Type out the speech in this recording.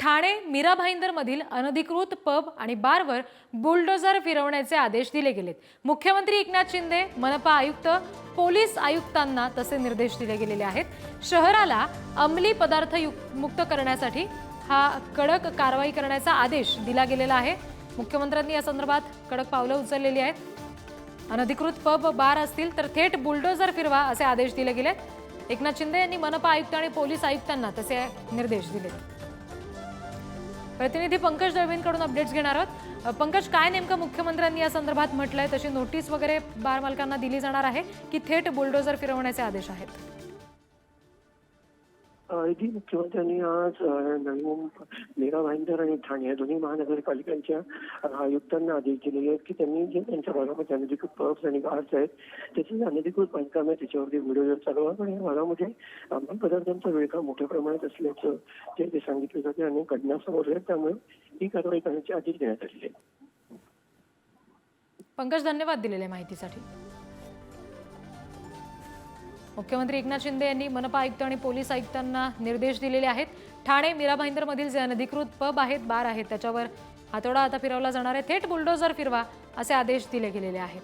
ठाणे मीरा भाईंदरमधील अनधिकृत पब आणि बारवर बुलडोझर फिरवण्याचे आदेश दिले गेलेत। मुख्यमंत्री एकनाथ शिंदे, मनपा आयुक्त, पोलीस आयुक्तांना तसे निर्देश दिले गेलेले आहेत। शहराला अंमली पदार्थ मुक्त करण्यासाठी हा कडक कारवाई करण्याचा आदेश दिला गेलेला आहे। मुख्यमंत्र्यांनी या संदर्भात कडक पावलं उचललेली आहेत। अनधिकृत पब बार असतील तर थेट बुलडोझर फिरवा असे आदेश दिले गेलेत। एकनाथ शिंदे यांनी मनपा आयुक्त आणि पोलीस आयुक्तांना तसे निर्देश दिले। प्रतिनिधी पंकज दळवींकडून अपडेट्स घेणार आहोत। पंकज, काय नेमकं मुख्यमंत्र्यांनी या संदर्भात म्हटलंय? तशी नोटीस वगैरे बार मालकांना दिली जाणार आहे की थेट बुलडोझर फिरवण्याचे आदेश आहेत? मुख्यमंत्र्यांनी आज नवी मुंबई, मीरा भाईंदर आणि ठाणे या दोन्ही महानगरपालिकांच्या आयुक्तांना आदेश दिलेले आहेत की त्यांनी जे त्यांच्या भागामध्ये अनधिकृत पब्स आणि बार्स आहेत त्याचे अनधिकृत बांधकाम आहे त्याच्यावरती व्हिडिओ चालवा, पण या भागामध्ये अंमली पदार्थांचा विळखा मोठ्या प्रमाणात असल्याचं ते सांगितलं जाते आणि घटना समोर आहेत, त्यामुळे ही कारवाई करण्याचे आदेश देण्यात आलेले आहेत। पंकज, धन्यवाद दिलेल्या माहितीसाठी। मुख्यमंत्री एकनाथ शिंदे यांनी मनपा आयुक्त आणि पोलीस आयुक्तांना निर्देश दिलेले आहेत। ठाणे मीरा भाईंदरमधील जे अनधिकृत पब आहेत, बार आहेत, त्याच्यावर हातोडा आता फिरवला जाणार आहे। थेट बुलडोझर फिरवा असे आदेश दिले गेलेले आहेत।